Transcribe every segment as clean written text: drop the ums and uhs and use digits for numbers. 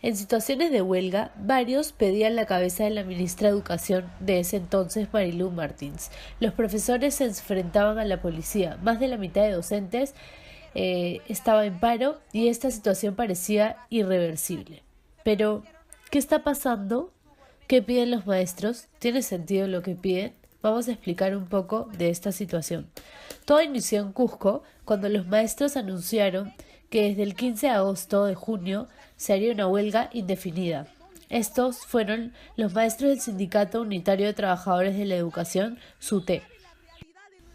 En situaciones de huelga, varios pedían la cabeza de la ministra de Educación de ese entonces, Marilú Martins. Los profesores se enfrentaban a la policía. Más de la mitad de docentes estaba en paro y esta situación parecía irreversible. Pero, ¿qué está pasando? ¿Qué piden los maestros? ¿Tiene sentido lo que piden? Vamos a explicar un poco de esta situación. Todo inició en Cusco cuando los maestros anunciaron que desde el 15 de agosto de junio se haría una huelga indefinida. Estos fueron los maestros del Sindicato Unitario de Trabajadores de la Educación, SUTE.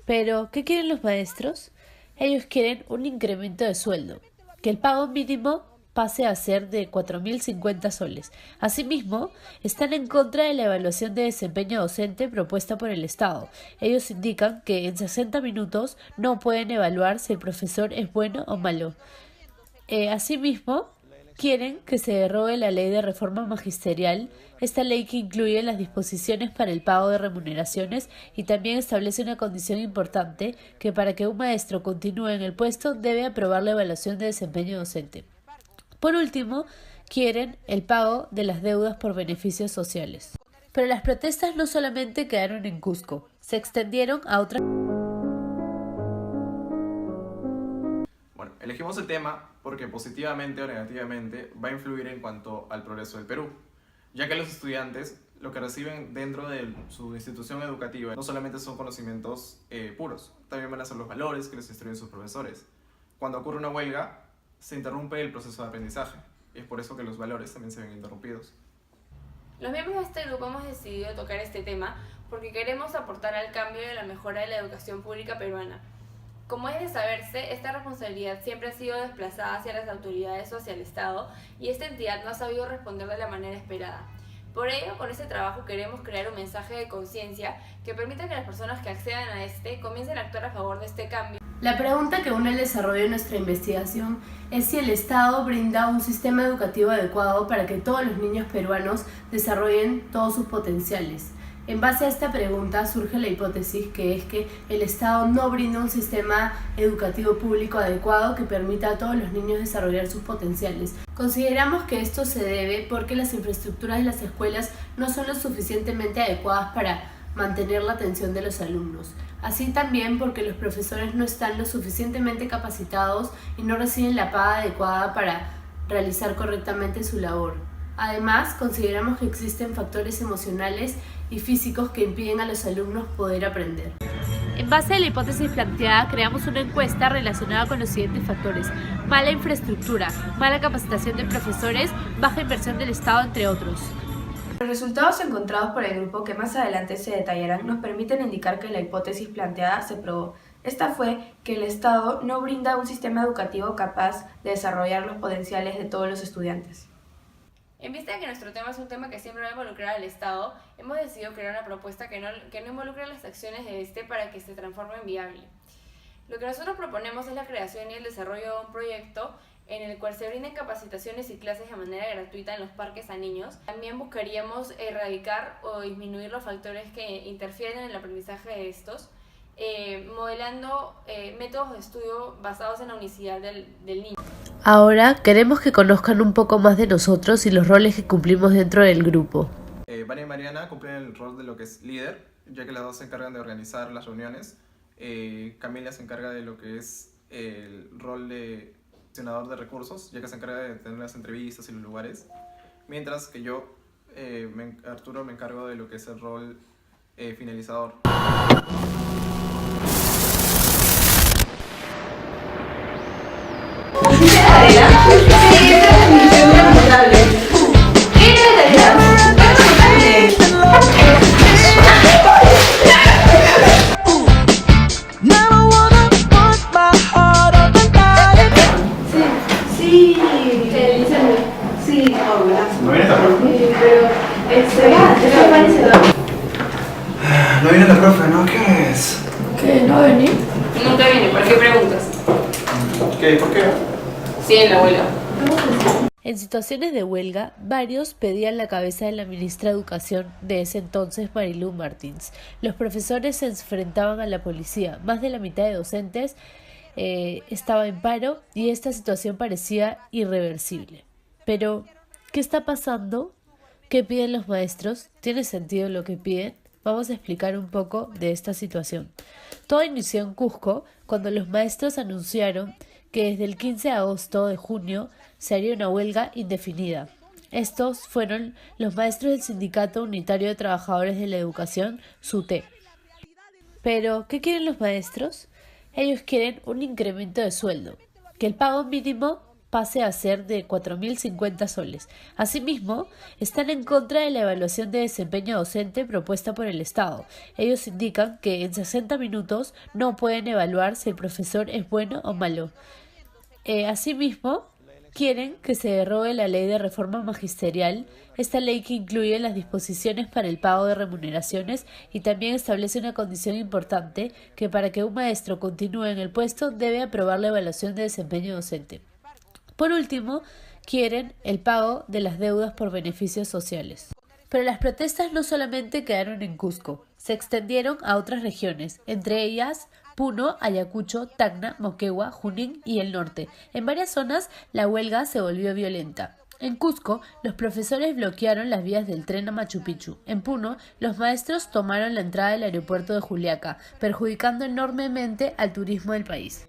Pero, ¿qué quieren los maestros? Ellos quieren un incremento de sueldo, que el pago mínimo pase a ser de 4.050 soles. Asimismo, están en contra de la evaluación de desempeño docente propuesta por el Estado. Ellos indican que en 60 minutos no pueden evaluar si el profesor es bueno o malo. Asimismo, quieren que se derogue la ley de reforma magisterial, esta ley que incluye las disposiciones para el pago de remuneraciones y también establece una condición importante que para que un maestro continúe en el puesto debe aprobar la evaluación de desempeño docente. Por último, quieren el pago de las deudas por beneficios sociales. Pero las protestas no solamente quedaron en Cusco, se extendieron a otras. Bueno, elegimos el tema porque positivamente o negativamente va a influir en cuanto al progreso del Perú, ya que los estudiantes lo que reciben dentro de su institución educativa no solamente son conocimientos puros, también van a ser los valores que les instruyen sus profesores. Cuando ocurre una huelga, se interrumpe el proceso de aprendizaje, y es por eso que los valores también se ven interrumpidos. Los miembros de este grupo hemos decidido tocar este tema porque queremos aportar al cambio y a la mejora de la educación pública peruana. Como es de saberse, esta responsabilidad siempre ha sido desplazada hacia las autoridades o hacia el Estado y esta entidad no ha sabido responder de la manera esperada. Por ello, con este trabajo queremos crear un mensaje de conciencia que permita que las personas que accedan a este comiencen a actuar a favor de este cambio. La pregunta que une el desarrollo de nuestra investigación es si el Estado brinda un sistema educativo adecuado para que todos los niños peruanos desarrollen todos sus potenciales. En base a esta pregunta surge la hipótesis que es que el Estado no brinda un sistema educativo público adecuado que permita a todos los niños desarrollar sus potenciales. Consideramos que esto se debe porque las infraestructuras de las escuelas no son lo suficientemente adecuadas para mantener la atención de los alumnos. Así también porque los profesores no están lo suficientemente capacitados y no reciben la paga adecuada para realizar correctamente su labor. Además, consideramos que existen factores emocionales y físicos que impiden a los alumnos poder aprender. En base a la hipótesis planteada, creamos una encuesta relacionada con los siguientes factores: mala infraestructura, mala capacitación de profesores, baja inversión del Estado, entre otros. Los resultados encontrados por el grupo, que más adelante se detallarán, nos permiten indicar que la hipótesis planteada se probó. Esta fue que el Estado no brinda un sistema educativo capaz de desarrollar los potenciales de todos los estudiantes. En vista de que nuestro tema es un tema que siempre va a involucrar al Estado, hemos decidido crear una propuesta que no involucre las acciones de este para que se transforme en viable. Lo que nosotros proponemos es la creación y el desarrollo de un proyecto en el cual se brinden capacitaciones y clases de manera gratuita en los parques a niños. También buscaríamos erradicar o disminuir los factores que interfieren en el aprendizaje de estos, modelando métodos de estudio basados en la unicidad del niño. Ahora queremos que conozcan un poco más de nosotros y los roles que cumplimos dentro del grupo. Vania y Mariana cumplen el rol de lo que es líder, ya que las dos se encargan de organizar las reuniones. Camila se encarga de lo que es el rol de gestionador de recursos, ya que se encarga de tener las entrevistas y los lugares. Mientras que yo, Arturo, me encargo de lo que es el rol finalizador. No viene la profe, ¿no? ¿Qué es? ¿Qué? ¿No va a venir? Nunca viene, ¿por qué preguntas? ¿Qué? ¿Por qué? Sí, en la huelga. En situaciones de huelga, varios pedían la cabeza de la ministra de Educación de ese entonces, Marilú Martins. Los profesores se enfrentaban a la policía. Más de la mitad de docentes estaba en paro y esta situación parecía irreversible. Pero, ¿Qué está pasando? ¿Qué piden los maestros? ¿Tiene sentido lo que piden? Vamos a explicar un poco de esta situación. Todo inició en Cusco cuando los maestros anunciaron que desde el 15 de agosto de junio se haría una huelga indefinida. Estos fueron los maestros del Sindicato Unitario de Trabajadores de la Educación, SUTE. Pero, ¿qué quieren los maestros? Ellos quieren un incremento de sueldo, que el pago mínimo pase a ser de 4.050 soles. Asimismo, están en contra de la evaluación de desempeño docente propuesta por el Estado. Ellos indican que en 60 minutos no pueden evaluar si el profesor es bueno o malo. Asimismo, quieren que se derogue la ley de reforma magisterial, esta ley que incluye las disposiciones para el pago de remuneraciones y también establece una condición importante que para que un maestro continúe en el puesto debe aprobar la evaluación de desempeño docente. Por último, quieren el pago de las deudas por beneficios sociales. Pero las protestas no solamente quedaron en Cusco, se extendieron a otras regiones, entre ellas Puno, Ayacucho, Tacna, Moquegua, Junín y el norte. En varias zonas la huelga se volvió violenta. En Cusco, los profesores bloquearon las vías del tren a Machu Picchu. En Puno, los maestros tomaron la entrada del aeropuerto de Juliaca, perjudicando enormemente al turismo del país.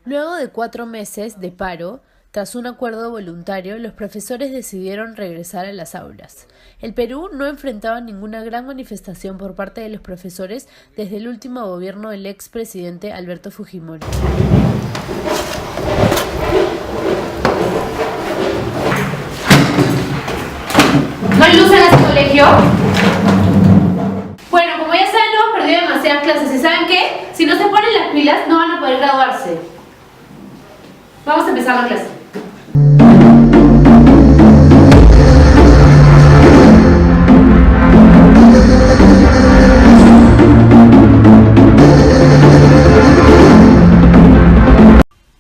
Luego de 4 meses de paro, tras un acuerdo voluntario, los profesores decidieron regresar a las aulas. El Perú no enfrentaba ninguna gran manifestación por parte de los profesores desde el último gobierno del expresidente Alberto Fujimori. ¿No hay luz en este colegio? Bueno, como ya saben, hemos perdido demasiadas clases. ¿Y saben qué? Si no se ponen las pilas, no van a poder graduarse. Vamos a empezar la clase.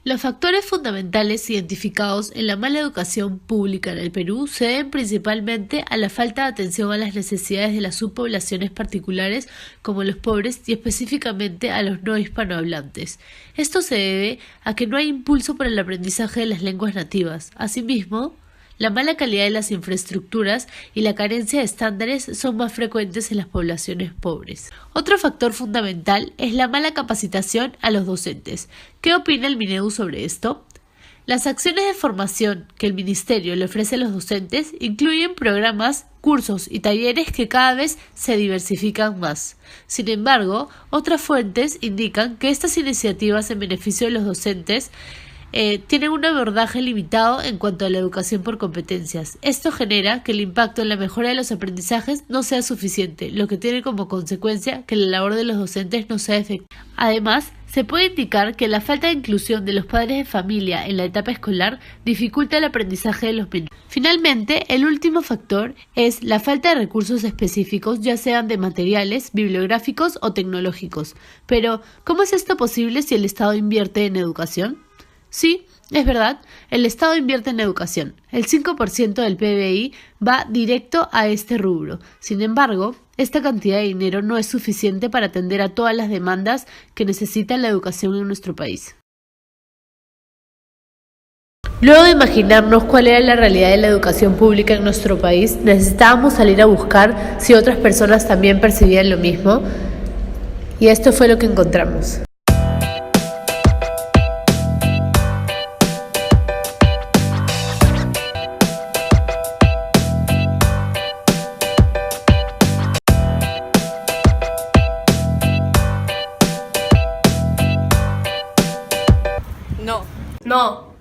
Los factores fundamentales identificados en la mala educación pública en el Perú se deben principalmente a la falta de atención a las necesidades de las subpoblaciones particulares como los pobres y específicamente a los no hispanohablantes. Esto se debe a que no hay impulso para el aprendizaje de las lenguas nativas. Asimismo, la mala calidad de las infraestructuras y la carencia de estándares son más frecuentes en las poblaciones pobres. Otro factor fundamental es la mala capacitación a los docentes. ¿Qué opina el Minedu sobre esto? Las acciones de formación que el Ministerio le ofrece a los docentes incluyen programas, cursos y talleres que cada vez se diversifican más. Sin embargo, otras fuentes indican que estas iniciativas en beneficio de los docentes tienen un abordaje limitado en cuanto a la educación por competencias. Esto genera que el impacto en la mejora de los aprendizajes no sea suficiente, lo que tiene como consecuencia que la labor de los docentes no sea efectiva. Además, se puede indicar que la falta de inclusión de los padres de familia en la etapa escolar dificulta el aprendizaje de los menores. Finalmente, el último factor es la falta de recursos específicos, ya sean de materiales, bibliográficos o tecnológicos. Pero, ¿cómo es esto posible si el Estado invierte en educación? Sí, es verdad, el Estado invierte en educación. El 5% del PBI va directo a este rubro. Sin embargo, esta cantidad de dinero no es suficiente para atender a todas las demandas que necesita la educación en nuestro país. Luego de imaginarnos cuál era la realidad de la educación pública en nuestro país, necesitábamos salir a buscar si otras personas también percibían lo mismo, y esto fue lo que encontramos. No.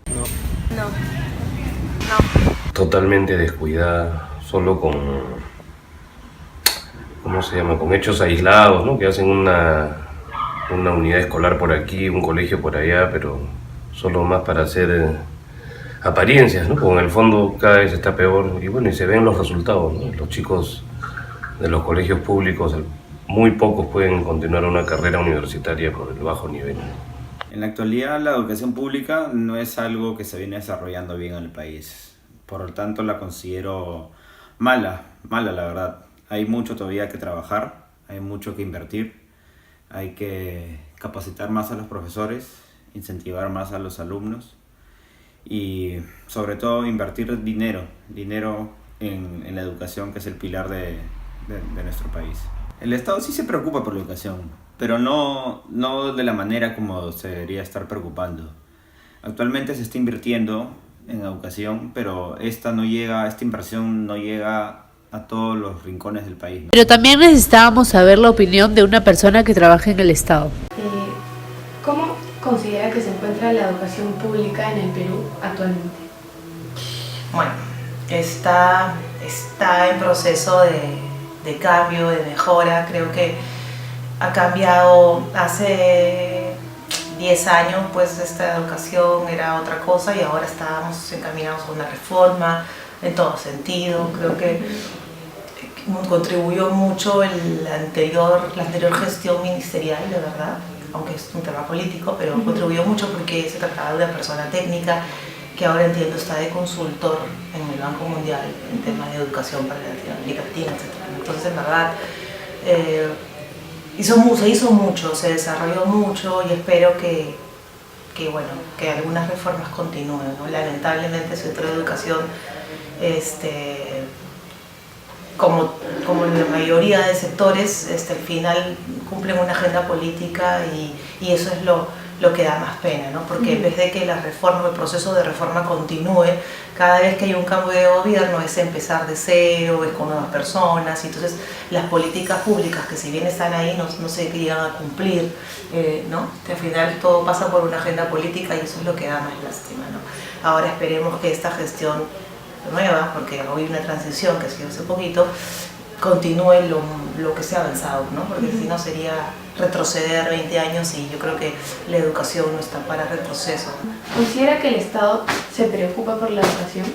Totalmente descuidada, solo con, ¿cómo se llama? Con hechos aislados, ¿no? Que hacen una unidad escolar por aquí, un colegio por allá, pero solo más para hacer apariencias, ¿no? Porque en el fondo cada vez está peor y bueno, y se ven los resultados, ¿no? Los chicos de los colegios públicos, muy pocos pueden continuar una carrera universitaria por el bajo nivel. En la actualidad, la educación pública no es algo que se viene desarrollando bien en el país. Por lo tanto, la considero mala la verdad. Hay mucho todavía que trabajar, hay mucho que invertir, hay que capacitar más a los profesores, incentivar más a los alumnos y sobre todo invertir dinero en la educación, que es el pilar de nuestro país. El Estado sí se preocupa por la educación, pero no de la manera como se debería estar preocupando. Actualmente se está invirtiendo en educación, pero esta inversión no llega a todos los rincones del país, ¿no? Pero también necesitábamos saber la opinión de una persona que trabaja en el Estado. ¿Cómo considera que se encuentra la educación pública en el Perú actualmente? Bueno, está en proceso de cambio, de mejora. Creo que ha cambiado hace 10 años, pues esta educación era otra cosa y ahora estamos encaminados a una reforma en todo sentido. Creo que contribuyó mucho la anterior gestión ministerial, de verdad, aunque es un tema político, pero contribuyó mucho porque se trataba de una persona técnica que ahora entiendo está de consultor en el Banco Mundial en temas de educación para América Latina, etc. Entonces, en verdad, se hizo mucho, se desarrolló mucho y espero que algunas reformas continúen, ¿no? Lamentablemente el sector de educación, como la mayoría de sectores, al final cumplen una agenda política y eso es lo que da más pena, ¿no? Porque en vez de que el proceso de reforma continúe, cada vez que hay un cambio de gobierno es empezar de cero, es con nuevas personas, y entonces las políticas públicas que si bien están ahí no se llegan a cumplir, ¿no? Que al final todo pasa por una agenda política y eso es lo que da más lástima, ¿no? Ahora esperemos que esta gestión nueva, porque hoy hay una transición que ha sido hace poquito, continúe lo que se ha avanzado, ¿no? Porque si no sería retroceder 20 años y yo creo que la educación no está para retroceso. ¿Considera que el Estado se preocupa por la educación?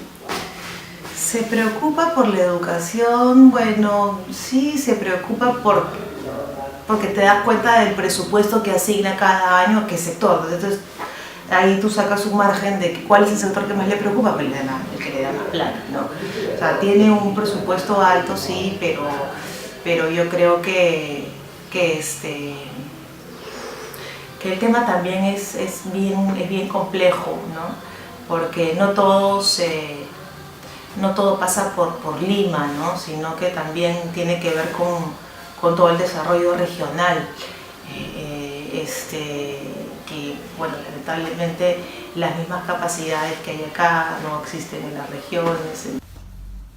¿Se preocupa por la educación? Bueno, sí, se preocupa porque te das cuenta del presupuesto que asigna cada año a qué sector. Entonces, ahí tú sacas un margen de cuál es el sector que más le preocupa, pues el que le da más plata, ¿no? O sea, tiene un presupuesto alto, sí, pero yo creo que el tema también es bien complejo, ¿no? Porque no todo pasa por Lima, ¿no? Sino que también tiene que ver con todo el desarrollo regional. Que, bueno, lamentablemente las mismas capacidades que hay acá no existen en las regiones.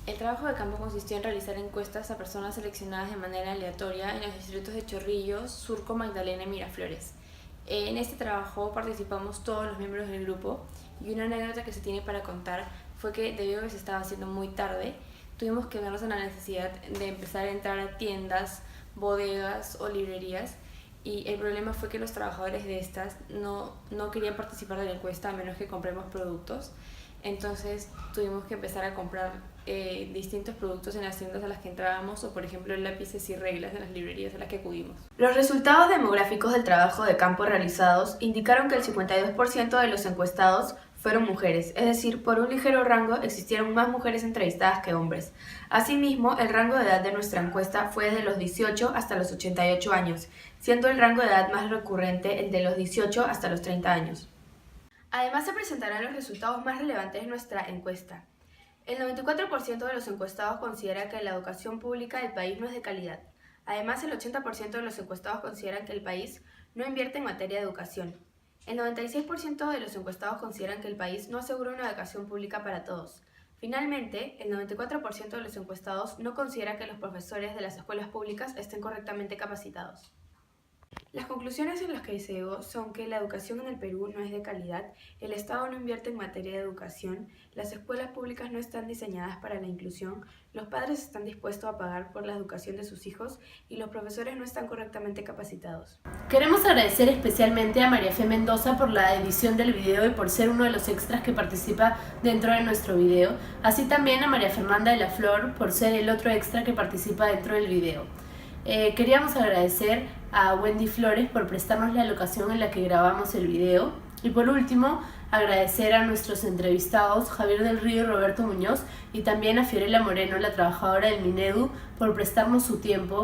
El trabajo de campo consistió en realizar encuestas a personas seleccionadas de manera aleatoria en los distritos de Chorrillos, Surco, Magdalena y Miraflores. En este trabajo participamos todos los miembros del grupo y una anécdota que se tiene para contar fue que debido a que se estaba haciendo muy tarde, tuvimos que vernos en la necesidad de empezar a entrar a tiendas, bodegas o librerías. Y el problema fue que los trabajadores de estas no querían participar de la encuesta a menos que compremos productos. Entonces tuvimos que empezar a comprar distintos productos en las tiendas a las que entrábamos o por ejemplo lápices y reglas en las librerías a las que acudimos. Los resultados demográficos del trabajo de campo realizados indicaron que el 52% de los encuestados fueron mujeres, es decir, por un ligero rango existieron más mujeres entrevistadas que hombres. Asimismo, el rango de edad de nuestra encuesta fue desde los 18 hasta los 88 años, siendo el rango de edad más recurrente el de los 18 hasta los 30 años. Además, se presentarán los resultados más relevantes de nuestra encuesta. El 94% de los encuestados considera que la educación pública del país no es de calidad. Además, el 80% de los encuestados consideran que el país no invierte en materia de educación. El 96% de los encuestados consideran que el país no asegura una educación pública para todos. Finalmente, el 94% de los encuestados no considera que los profesores de las escuelas públicas estén correctamente capacitados. Las conclusiones en las que se llegó son que la educación en el Perú no es de calidad, el Estado no invierte en materia de educación, las escuelas públicas no están diseñadas para la inclusión, los padres están dispuestos a pagar por la educación de sus hijos y los profesores no están correctamente capacitados. Queremos agradecer especialmente a María Fe Mendoza por la edición del video y por ser uno de los extras que participa dentro de nuestro video, así también a María Fernanda de la Flor por ser el otro extra que participa dentro del video. Queríamos agradecer a Wendy Flores por prestarnos la locación en la que grabamos el video y por último agradecer a nuestros entrevistados Javier del Río y Roberto Muñoz y también a Fiorella Moreno, la trabajadora del Minedu, por prestarnos su tiempo.